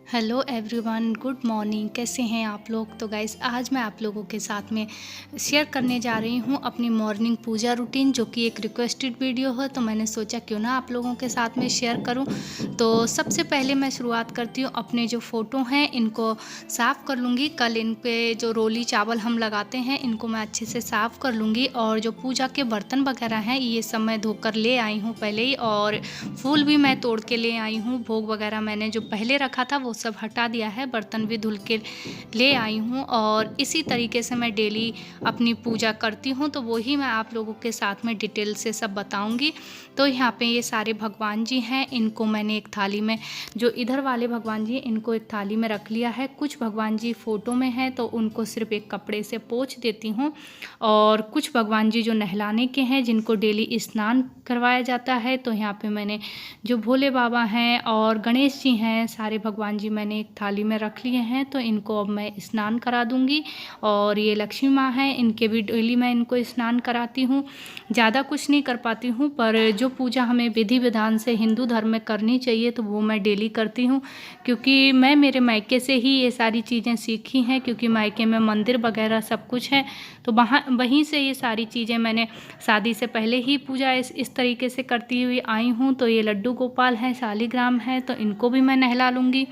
Hello everyone, good morning. कैसे हैं आप लोग? तो गाइस, आज मैं आप लोगों के साथ में शेयर करने जा रही हूं अपनी मॉर्निंग पूजा रूटीन, जो कि एक रिक्वेस्टेड वीडियो है। तो मैंने सोचा क्यों ना आप लोगों के साथ में शेयर करूं। तो सबसे पहले मैं शुरुआत करती हूं, अपने जो फ़ोटो हैं इनको साफ़ कर लूँगी। कल इन पे जो रोली चावल हम लगाते हैं इनको मैं अच्छे से साफ़ कर लूँगी। और जो पूजा के बर्तन वगैरह हैं ये सब मैं धोकर ले आई हूँ पहले ही, और फूल भी मैं तोड़ के ले आई हूँ। भोग वगैरह मैंने जो पहले रखा था वो सब हटा दिया है, बर्तन भी धुल के ले आई हूँ। और इसी तरीके से मैं डेली अपनी पूजा करती हूँ, तो वही मैं आप लोगों के साथ में डिटेल से सब बताऊँगी। तो यहाँ पे ये सारे भगवान जी हैं, इनको मैंने एक थाली में, जो इधर वाले भगवान जी इनको एक थाली में रख लिया है। कुछ भगवान जी फ़ोटो में हैं तो उनको सिर्फ एक कपड़े से पोंछ देती हूँ। और कुछ भगवान जी जो नहलाने के हैं, जिनको डेली स्नान करवाया जाता है, तो यहाँ पे मैंने जो भोले बाबा हैं और गणेश जी हैं, सारे भगवान जी मैंने एक थाली में रख लिए हैं। तो इनको अब मैं स्नान करा दूंगी। और ये लक्ष्मी माँ हैं, इनके भी डेली मैं इनको स्नान कराती हूँ। ज़्यादा कुछ नहीं कर पाती हूँ, पर जो पूजा हमें विधि विधान से हिंदू धर्म में करनी चाहिए तो वो मैं डेली करती हूँ। क्योंकि मैं मेरे मायके से ही ये सारी चीज़ें सीखी हैं, क्योंकि मायके में मंदिर वगैरह सब कुछ है। तो वहीं से ये सारी चीज़ें मैंने शादी से पहले ही पूजा इस तरीके से करती हुई आई हूँ। तो ये लड्डू गोपाल हैं, शालिग्राम हैं, तो इनको भी मैं नहला लूँगी।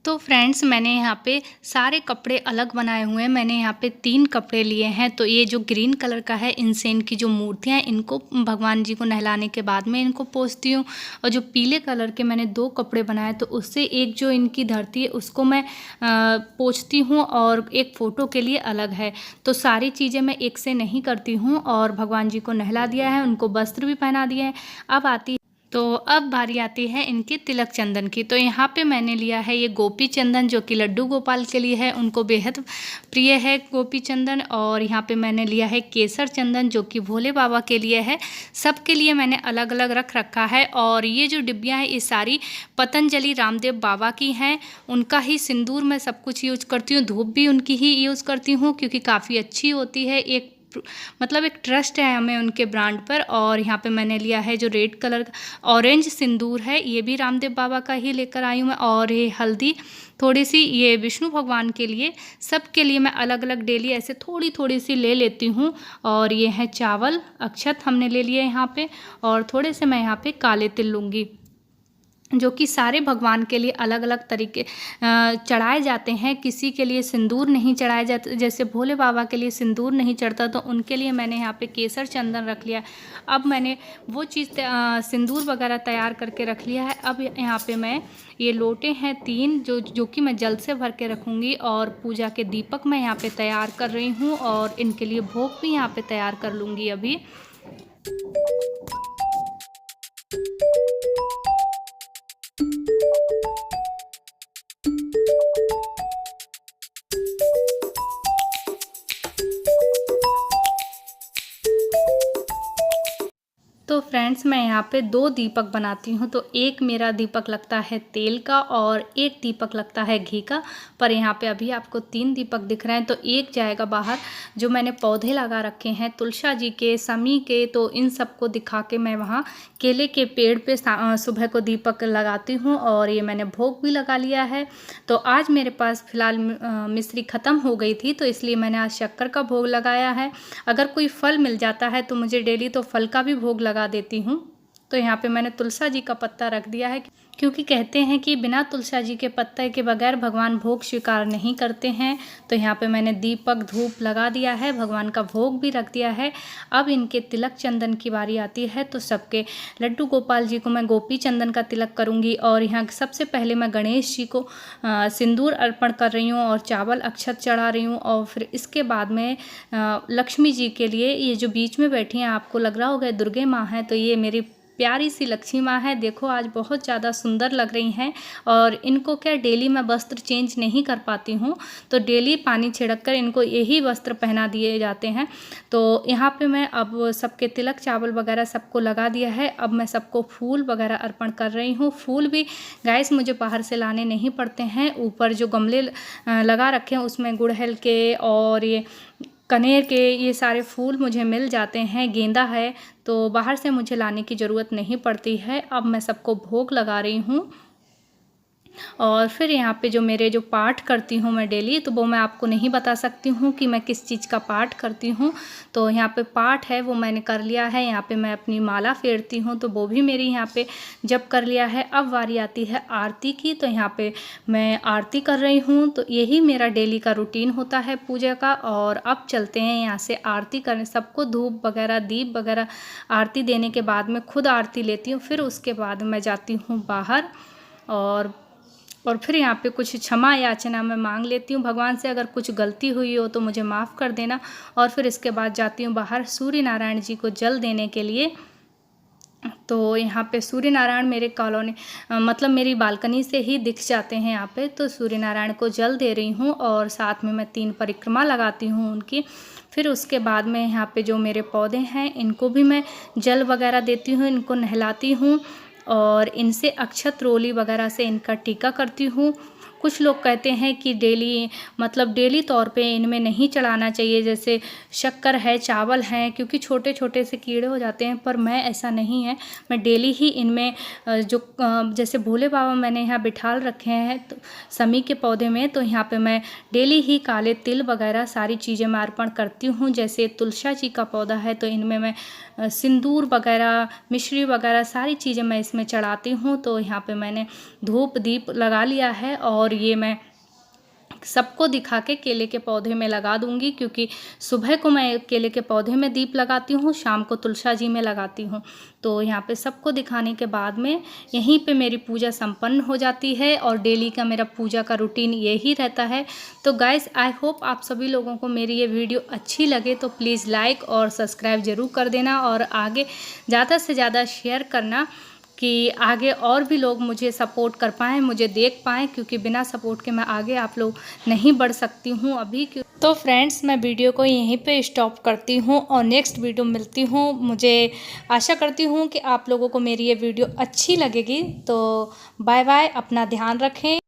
तो फ्रेंड्स, मैंने यहाँ पे सारे कपड़े अलग बनाए हुए हैं। मैंने यहाँ पे 3 कपड़े लिए हैं। तो ये जो ग्रीन कलर का है, इनसे इनकी जो मूर्तियाँ हैं इनको भगवान जी को नहलाने के बाद में इनको पोंछती हूँ। और जो पीले कलर के मैंने 2 कपड़े बनाए, तो उससे एक जो इनकी धरती है उसको मैं पोंछती हूँ, और एक फ़ोटो के लिए अलग है। तो सारी चीज़ें मैं एक से नहीं करती हूँ। और भगवान जी को नहला दिया है, उनको वस्त्र भी पहना दिया है। अब बारी आती है इनके तिलक चंदन की। तो यहाँ पे मैंने लिया है ये गोपी चंदन, जो कि लड्डू गोपाल के लिए है, उनको बेहद प्रिय है गोपी चंदन। और यहाँ पे मैंने लिया है केसर चंदन, जो कि भोले बाबा के लिए है। सबके लिए मैंने अलग अलग रख रखा है। और ये जो डिब्बियाँ हैं ये सारी पतंजलि रामदेव बाबा की हैं। उनका ही सिंदूर मैं सब कुछ यूज करती हूँ, धूप भी उनकी ही यूज़ करती हूँ, क्योंकि काफ़ी अच्छी होती है। मतलब एक ट्रस्ट है हमें उनके ब्रांड पर। और यहाँ पे मैंने लिया है जो रेड कलर का ऑरेंज सिंदूर है, ये भी रामदेव बाबा का ही लेकर आई हूँ मैं। और ये हल्दी थोड़ी सी, ये विष्णु भगवान के लिए। सबके लिए मैं अलग अलग डेली ऐसे थोड़ी थोड़ी सी ले लेती हूँ। और ये है चावल, अक्षत हमने ले लिए यहाँ पे। और थोड़े से मैं यहाँ पे काले तिल लूँगी, जो कि सारे भगवान के लिए अलग अलग तरीके चढ़ाए जाते हैं। किसी के लिए सिंदूर नहीं चढ़ाया जाता, जैसे भोले बाबा के लिए सिंदूर नहीं चढ़ता, तो उनके लिए मैंने यहाँ पे केसर चंदन रख लिया। अब मैंने वो चीज़ सिंदूर वगैरह तैयार करके रख लिया है। अब यहाँ पे मैं ये लोटे हैं 3, जो कि मैं जल से भर के रखूँगी। और पूजा के दीपक मैं यहाँ पे तैयार कर रही हूँ, और इनके लिए भोग भी यहाँ पे तैयार कर लूँगी अभी। तो फ्रेंड्स, मैं यहाँ पे 2 दीपक बनाती हूँ। तो एक मेरा दीपक लगता है तेल का, और एक दीपक लगता है घी का। पर यहाँ पे अभी आपको 3 दीपक दिख रहे हैं। तो एक जाएगा बाहर, जो मैंने पौधे लगा रखे हैं तुलसा जी के, समी के, तो इन सबको दिखा के मैं वहाँ केले के पेड़ पे सुबह को दीपक लगाती हूँ। और ये मैंने भोग भी लगा लिया है। तो आज मेरे पास फ़िलहाल मिश्री ख़त्म हो गई थी, तो इसलिए मैंने आज शक्कर का भोग लगाया है। अगर कोई फल मिल जाता है तो मुझे डेली तो फल का भी भोग लगा देती हूँ। तो यहाँ पे मैंने तुलसा जी का पत्ता रख दिया है, क्योंकि कहते हैं कि बिना तुलसा जी के पत्ते के बगैर भगवान भोग स्वीकार नहीं करते हैं। तो यहाँ पे मैंने दीपक धूप लगा दिया है, भगवान का भोग भी रख दिया है। अब इनके तिलक चंदन की बारी आती है। तो सबके लड्डू गोपाल जी को मैं गोपी चंदन का तिलक करूँगी। और यहाँ सबसे पहले मैं गणेश जी को सिंदूर अर्पण कर रही हूँ, और चावल अक्षत चढ़ा रही हूँ। और फिर इसके बाद में लक्ष्मी जी के लिए, ये जो बीच में बैठी हैं, आपको लग रहा होगा दुर्गे माँ है, तो ये मेरी प्यारी सी लक्ष्मी माँ है। देखो आज बहुत ज़्यादा सुंदर लग रही हैं। और इनको क्या डेली मैं वस्त्र चेंज नहीं कर पाती हूँ, तो डेली पानी छिड़क कर इनको यही वस्त्र पहना दिए जाते हैं। तो यहाँ पे मैं अब सबके तिलक चावल वगैरह सबको लगा दिया है। अब मैं सबको फूल वगैरह अर्पण कर रही हूँ। फूल भी गाइस मुझे बाहर से लाने नहीं पड़ते हैं। ऊपर जो गमले लगा रखे हैं उसमें गुड़हल के और ये कनेर के ये सारे फूल मुझे मिल जाते हैं। गेंदा है, तो बाहर से मुझे लाने की ज़रूरत नहीं पड़ती है। अब मैं सबको भोग लगा रही हूँ। और फिर यहाँ पे जो मेरे जो पाठ करती हूँ मैं डेली, तो वो मैं आपको नहीं बता सकती हूँ कि मैं किस चीज़ का पाठ करती हूँ। तो यहाँ पे पाठ है वो मैंने कर लिया है। यहाँ पे मैं अपनी माला फेरती हूँ, तो वो भी मेरी यहाँ पे जप कर लिया है। अब बारी आती है आरती की, तो यहाँ पे मैं आरती कर रही हूँ। तो यही मेरा डेली का रूटीन होता है पूजा का। और अब चलते हैं यहाँ से आरती करने। सबको धूप वगैरह दीप वगैरह आरती देने के बाद मैं खुद आरती लेती हूँ। फिर उसके बाद मैं जाती हूँ बाहर और फिर यहाँ पे कुछ क्षमा याचना मैं मांग लेती हूँ भगवान से। अगर कुछ गलती हुई हो तो मुझे माफ़ कर देना। और फिर इसके बाद जाती हूँ बाहर सूर्य नारायण जी को जल देने के लिए। तो यहाँ पे सूर्य नारायण मेरे कॉलोनी मतलब मेरी बालकनी से ही दिख जाते हैं यहाँ पे। तो सूर्य नारायण को जल दे रही हूँ और साथ में मैं 3 परिक्रमा लगाती हूँ उनकी। फिर उसके बाद में यहाँ पे जो मेरे पौधे हैं इनको भी मैं जल वगैरह देती हूँ, इनको नहलाती हूँ और इनसे अक्षत रोली वगैरह से इनका टीका करती हूँ। कुछ लोग कहते हैं कि डेली मतलब डेली तौर पे इनमें नहीं चढ़ाना चाहिए, जैसे शक्कर है, चावल हैं, क्योंकि छोटे छोटे से कीड़े हो जाते हैं। पर मैं ऐसा नहीं है, मैं डेली ही इनमें जो जैसे भोले बाबा मैंने यहाँ बिठाल रखे हैं तो समी के पौधे में, तो यहाँ पे मैं डेली ही काले तिल वगैरह सारी चीज़ें मैं अर्पण करती हूँ। जैसे तुलसा जी का पौधा है तो इनमें मैं सिंदूर वगैरह, मिश्री वगैरह सारी चीज़ें मैं इसमें चढ़ाती हूँ। तो यहाँ पे मैंने धूप दीप लगा लिया है और ये मैं सबको दिखा के केले के पौधे में लगा दूंगी, क्योंकि सुबह को मैं केले के पौधे में दीप लगाती हूँ, शाम को तुलसा जी में लगाती हूँ। तो यहाँ पे सबको दिखाने के बाद में यहीं पे मेरी पूजा संपन्न हो जाती है और डेली का मेरा पूजा का रूटीन यही रहता है। तो गाइस आई होप आप सभी लोगों को मेरी ये वीडियो अच्छी लगे तो प्लीज़ लाइक और सब्सक्राइब ज़रूर कर देना और आगे ज़्यादा से ज़्यादा शेयर करना कि आगे और भी लोग मुझे सपोर्ट कर पाएँ, मुझे देख पाएँ, क्योंकि बिना सपोर्ट के मैं आगे आप लोग नहीं बढ़ सकती हूँ अभी। तो फ्रेंड्स मैं वीडियो को यहीं पे स्टॉप करती हूँ और नेक्स्ट वीडियो मिलती हूँ। मुझे आशा करती हूँ कि आप लोगों को मेरी ये वीडियो अच्छी लगेगी। तो बाय बाय, अपना ध्यान रखें।